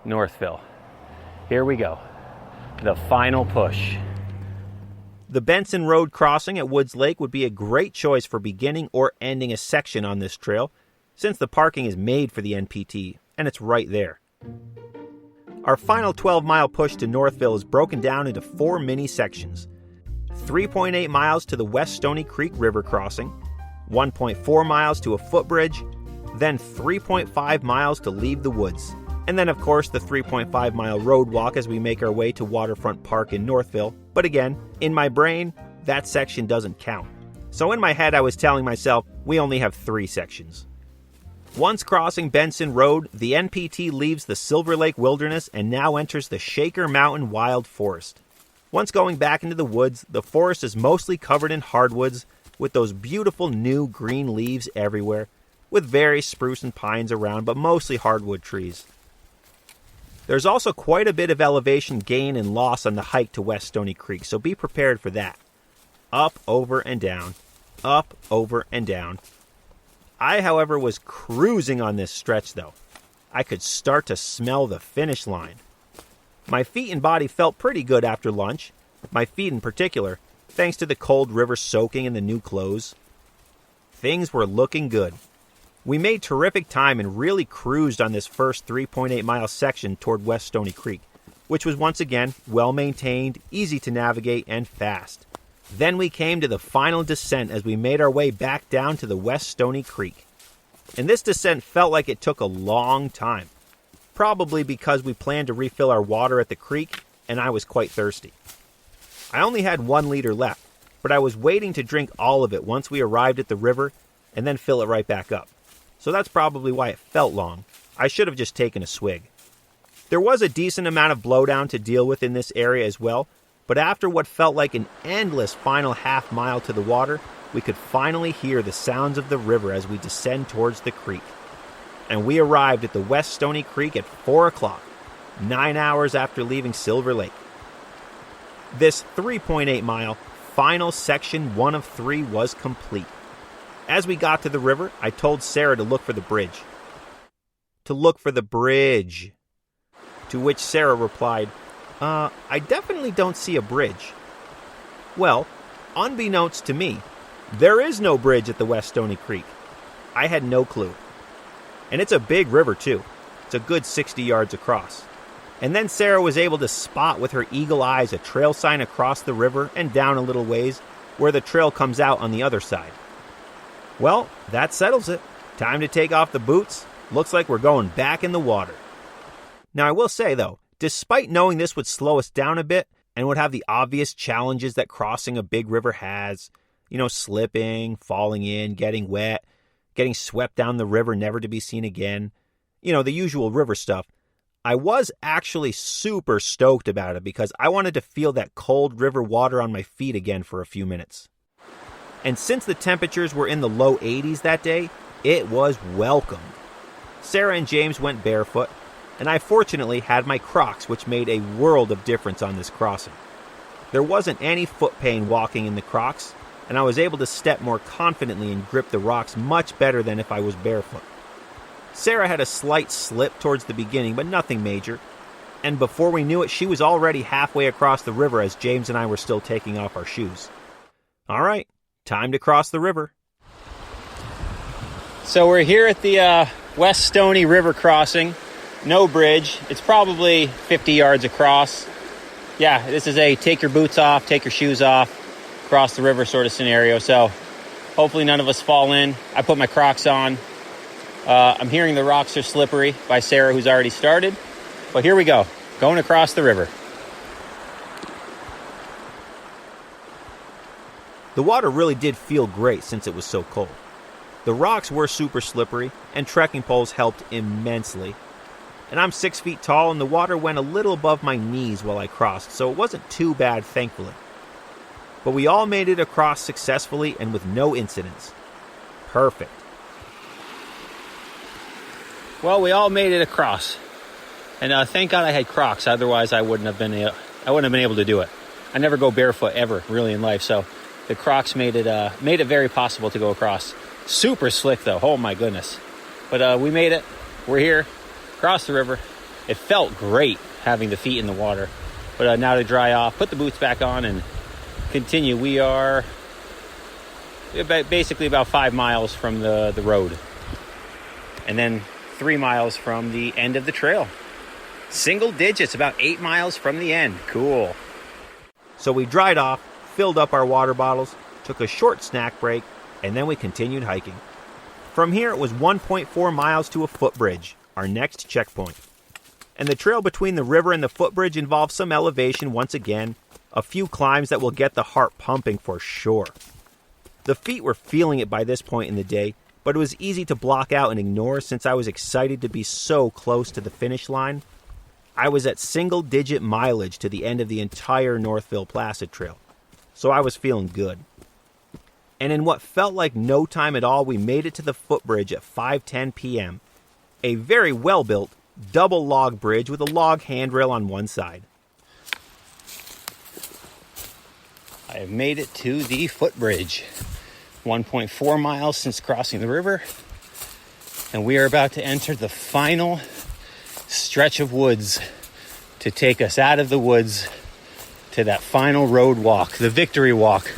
Northville. Here we go. The final push. The Benson Road crossing at Woods Lake would be a great choice for beginning or ending a section on this trail, since the parking is made for the NPT, and it's right there. Our final 12-mile push to Northville is broken down into 4 mini sections. 3.8 miles to the West Stony Creek River crossing, 1.4 miles to a footbridge, then 3.5 miles to leave the woods. And then, of course, the 3.5-mile road walk as we make our way to Waterfront Park in Northville. But again, in my brain, that section doesn't count. So in my head, I was telling myself, we only have 3 sections. Once crossing Benson Road, the NPT leaves the Silver Lake Wilderness and now enters the Shaker Mountain Wild Forest. Once going back into the woods, the forest is mostly covered in hardwoods with those beautiful new green leaves everywhere, with various spruce and pines around, but mostly hardwood trees. There's also quite a bit of elevation gain and loss on the hike to West Stony Creek, so be prepared for that. Up, over, and down. Up, over, and down. I, however, was cruising on this stretch, though. I could start to smell the finish line. My feet and body felt pretty good after lunch, my feet in particular, thanks to the cold river soaking in the new clothes. Things were looking good. We made terrific time and really cruised on this first 3.8-mile section toward West Stony Creek, which was once again well-maintained, easy to navigate, and fast. Then we came to the final descent as we made our way back down to the West Stony Creek. And this descent felt like it took a long time, probably because we planned to refill our water at the creek, and I was quite thirsty. I only had 1 liter left, but I was waiting to drink all of it once we arrived at the river and then fill it right back up. So that's probably why it felt long. I should have just taken a swig. There was a decent amount of blowdown to deal with in this area as well, but after what felt like an endless final half mile to the water, we could finally hear the sounds of the river as we descend towards the creek. And we arrived at the West Stony Creek at 4 o'clock, 9 hours after leaving Silver Lake. This 3.8-mile final section 1 of 3 was complete. As we got to the river, I told Sarah to look for the bridge. To look for the bridge. To which Sarah replied, I definitely don't see a bridge. Well, unbeknownst to me, there is no bridge at the West Stony Creek. I had no clue. And it's a big river, too. It's a good 60 yards across. And then Sarah was able to spot with her eagle eyes a trail sign across the river and down a little ways where the trail comes out on the other side. Well, that settles it. Time to take off the boots. Looks like we're going back in the water. Now, I will say, though, despite knowing this would slow us down a bit and would have the obvious challenges that crossing a big river has, slipping, falling in, getting wet, getting swept down the river, never to be seen again, the usual river stuff, I was actually super stoked about it because I wanted to feel that cold river water on my feet again for a few minutes. And since the temperatures were in the low 80s that day, it was welcome. Sarah and James went barefoot, and I fortunately had my Crocs, which made a world of difference on this crossing. There wasn't any foot pain walking in the Crocs, and I was able to step more confidently and grip the rocks much better than if I was barefoot. Sarah had a slight slip towards the beginning, but nothing major, and before we knew it, she was already halfway across the river as James and I were still taking off our shoes. All right. Time to cross the river. So we're here at the West Stony River crossing. No bridge. It's probably 50 yards across. Yeah, this is a take your boots off, take your shoes off, cross the river sort of scenario. So hopefully none of us fall in. I put my Crocs on. I'm hearing the rocks are slippery by Sarah, who's already started. But here we go, going across the river. The water really did feel great since it was so cold. The rocks were super slippery, and trekking poles helped immensely. And I'm 6 feet tall, and the water went a little above my knees while I crossed, so it wasn't too bad, thankfully. But we all made it across successfully and with no incidents. Perfect. Well, we all made it across. And thank God I had Crocs, otherwise I wouldn't have been able to do it. I never go barefoot ever, really, in life, so the Crocs made it very possible to go across. Super slick, though. Oh, my goodness. But we made it. We're here. Across the river. it felt great having the feet in the water. But now to dry off, put the boots back on, and continue. We are basically about 5 miles from the road, and then 3 miles from the end of the trail. Single digits, about 8 miles from the end. Cool. So we dried off, filled up our water bottles, took a short snack break, and then we continued hiking. From here, it was 1.4 miles to a footbridge, our next checkpoint. And the trail between the river and the footbridge involves some elevation once again, a few climbs that will get the heart pumping for sure. The feet were feeling it by this point in the day, but it was easy to block out and ignore since I was excited to be so close to the finish line. I was at single-digit mileage to the end of the entire Northville Placid Trail, so I was feeling good. And in what felt like no time at all, we made it to the footbridge at 5:10 p.m., a very well-built, double log bridge with a log handrail on one side. I have made it to the footbridge. 1.4 miles since crossing the river, and we are about to enter the final stretch of woods to take us out of the woods to that final road walk, the victory walk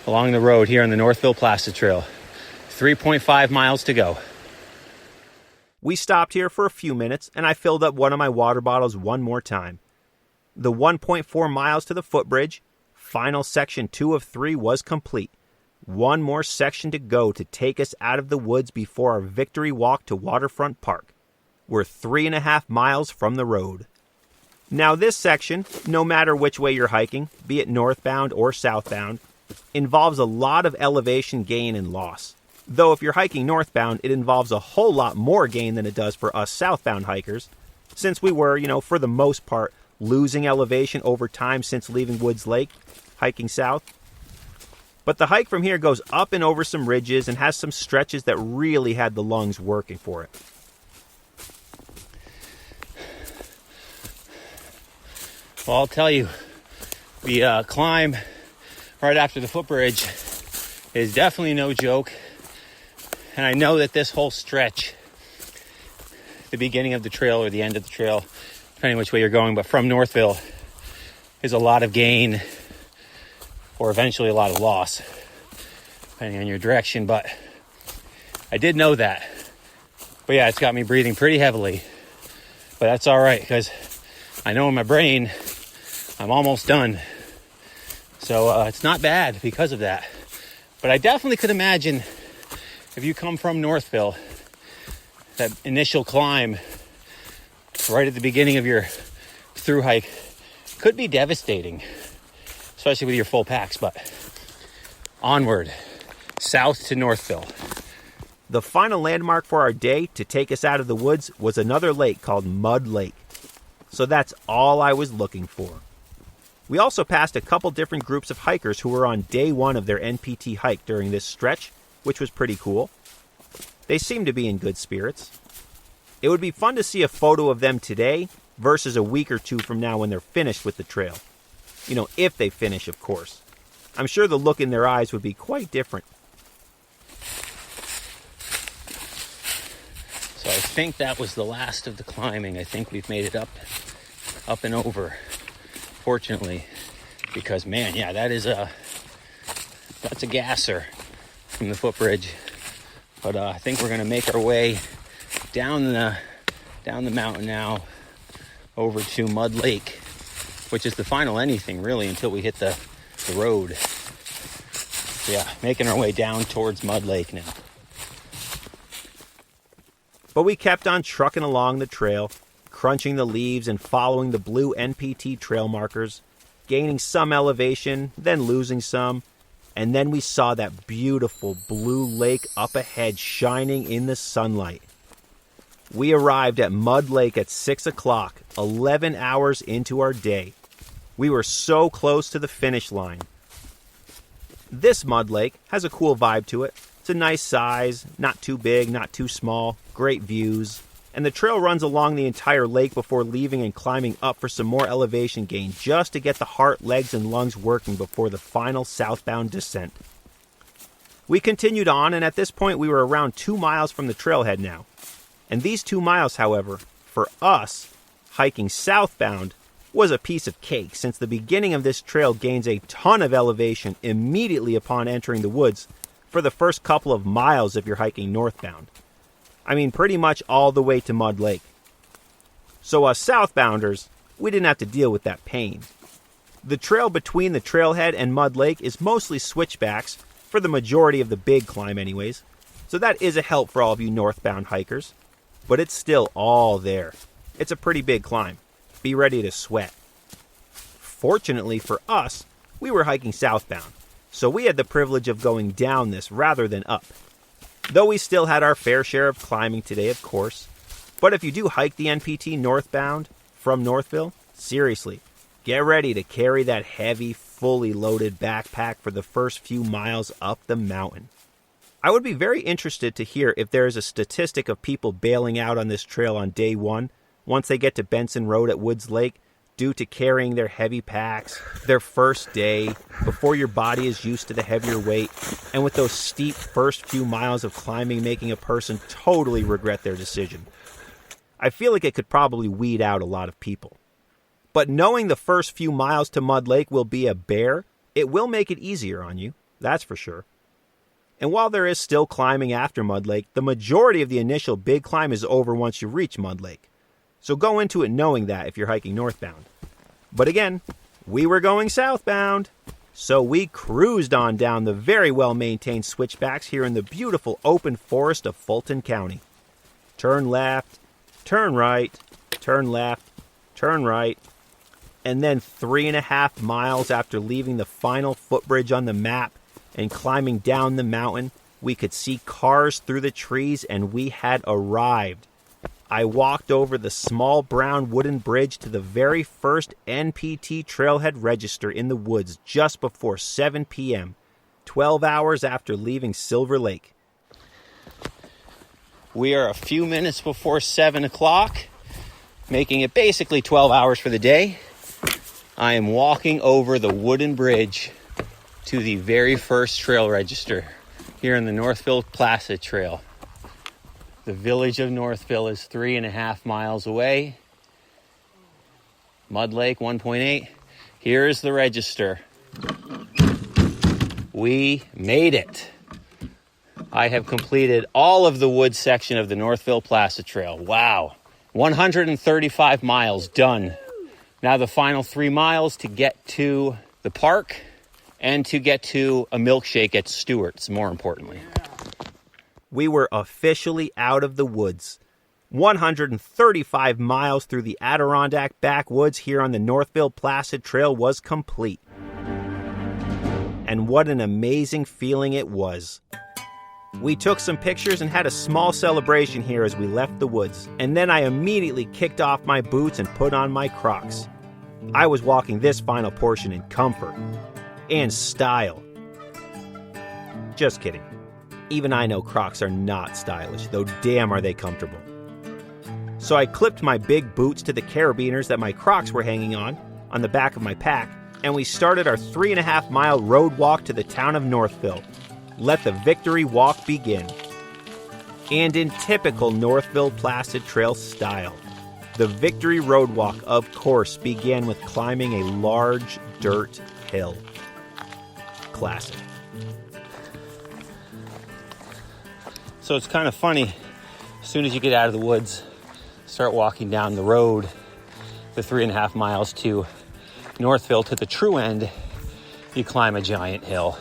along the road here on the Northville Placid Trail. 3.5 miles to go. We stopped here for a few minutes, and I filled up one of my water bottles one more time. The 1.4 miles to the footbridge, final section 2 of 3, was complete. One more section to go to take us out of the woods before our victory walk to Waterfront Park. We're 3.5 miles from the road. Now this section, no matter which way you're hiking, be it northbound or southbound, involves a lot of elevation gain and loss. Though if you're hiking northbound, it involves a whole lot more gain than it does for us southbound hikers, since we were, for the most part, losing elevation over time since leaving Woods Lake, hiking south. But the hike from here goes up and over some ridges and has some stretches that really had the lungs working for it. Well, I'll tell you, the climb right after the footbridge is definitely no joke. And I know that this whole stretch, the beginning of the trail or the end of the trail, depending which way you're going, but from Northville, is a lot of gain or eventually a lot of loss, depending on your direction. But I did know that. But yeah, it's got me breathing pretty heavily. But that's all right, because I know in my brain I'm almost done. So it's not bad because of that. But I definitely could imagine if you come from Northville, that initial climb right at the beginning of your through hike could be devastating, especially with your full packs. But onward, south to Northville. The final landmark for our day to take us out of the woods was another lake called Mud Lake. So that's all I was looking for. We also passed a couple different groups of hikers who were on day 1 of their NPT hike during this stretch, which was pretty cool. They seemed to be in good spirits. It would be fun to see a photo of them today versus a week or two from now when they're finished with the trail. If they finish, of course. I'm sure the look in their eyes would be quite different. So I think that was the last of the climbing. I think we've made it up and over, fortunately, because man, yeah, that's a gasser from the footbridge. But I think we're going to make our way down the mountain now over to Mud Lake, which is the final anything really until we hit the road. So yeah, making our way down towards Mud Lake now. But we kept on trucking along the trail, crunching the leaves and following the blue NPT trail markers, gaining some elevation, then losing some, and then we saw that beautiful blue lake up ahead shining in the sunlight. We arrived at Mud Lake at 6 o'clock, 11 hours into our day. We were so close to the finish line. This Mud Lake has a cool vibe to it. It's a nice size, not too big, not too small, great views. And the trail runs along the entire lake before leaving and climbing up for some more elevation gain just to get the heart, legs, and lungs working before the final southbound descent. We continued on, and at this point we were around 2 miles from the trailhead now. And these 2 miles, however, for us, Hiking southbound was a piece of cake, since the beginning of this trail gains a ton of elevation immediately upon entering the woods for the first couple of miles if you're hiking northbound. I mean, pretty much all the way to Mud Lake. So us southbounders, we didn't have to deal with that pain. The trail between the trailhead and Mud Lake is mostly switchbacks, for the majority of the big climb anyways, so that is a help for all of you northbound hikers. But it's still all there. It's a pretty big climb. Be ready to sweat. Fortunately for us, we were hiking southbound, so we had the privilege of going down this rather than up. Though we still had our fair share of climbing today, of course. But if you do hike the NPT northbound from Northville, seriously, get ready to carry that heavy, fully loaded backpack for the first few miles up the mountain. I would be very interested to hear if there is a statistic of people bailing out on this trail on day one, once they get to Benson Road at Woods Lake, due to carrying their heavy packs, their first day, before your body is used to the heavier weight, and with those steep first few miles of climbing making a person totally regret their decision. I feel like it could probably weed out a lot of people. But knowing the first few miles to Mud Lake will be a bear, it will make it easier on you, that's for sure. And while there is still climbing after Mud Lake, the majority of the initial big climb is over once you reach Mud Lake. So go into it knowing that if you're hiking northbound. But again, we were going southbound. So we cruised on down the very well-maintained switchbacks here in the beautiful open forest of Fulton County. Turn left, turn right, turn left, turn right. And then 3.5 miles after leaving the final footbridge on the map and climbing down the mountain, we could see cars through the trees and we had arrived. I walked over the small brown wooden bridge to the very first NPT trailhead register in the woods just before 7 p.m., 12 hours after leaving Silver Lake. We are a few minutes before 7 o'clock, making it basically 12 hours for the day. I am walking over the wooden bridge to the very first trail register here in the Northville Placid Trail. The village of Northville is 3.5 miles away. Mud Lake, 1.8. Here is the register. We made it. I have completed all of the woods section of the Northville Placid Trail. Wow. 135 miles done. Now the final 3 miles to get to the park and to get to a milkshake at Stewart's, more importantly. We were officially out of the woods. 135 miles through the Adirondack backwoods here on the Northville Placid Trail was complete. And what an amazing feeling it was. We took some pictures and had a small celebration here as we left the woods, and then I immediately kicked off my boots and put on my Crocs. I was walking this final portion in comfort and style. Just kidding. Even I know Crocs are not stylish, though damn are they comfortable. So I clipped my big boots to the carabiners that my Crocs were hanging on the back of my pack, and we started our 3.5 mile road walk to the town of Northville. Let the victory walk begin. And in typical Northville Placid Trail style, the victory road walk, of course, began with climbing a large dirt hill. Classic. So it's kind of funny, as soon as you get out of the woods, start walking down the road, the 3.5 miles to Northville to the true end, you climb a giant hill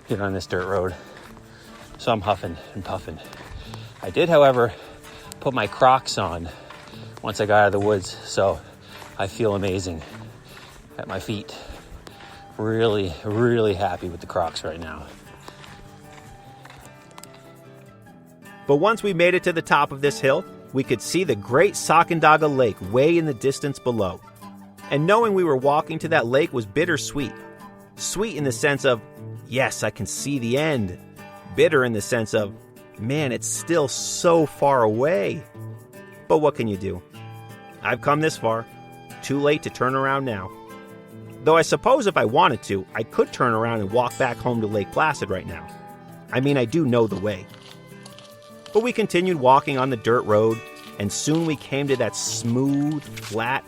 here on this dirt road. So I'm huffing and puffing. I did, however, put my Crocs on once I got out of the woods, so I feel amazing at my feet. Really, really happy with the Crocs right now. But once we made it to the top of this hill, we could see the great Sacandaga Lake way in the distance below. And knowing we were walking to that lake was bittersweet. Sweet in the sense of, yes, I can see the end. Bitter in the sense of, man, it's still so far away. But what can you do? I've come this far. Too late to turn around now. Though I suppose if I wanted to, I could turn around and walk back home to Lake Placid right now. I mean, I do know the way. But we continued walking on the dirt road, and soon we came to that smooth, flat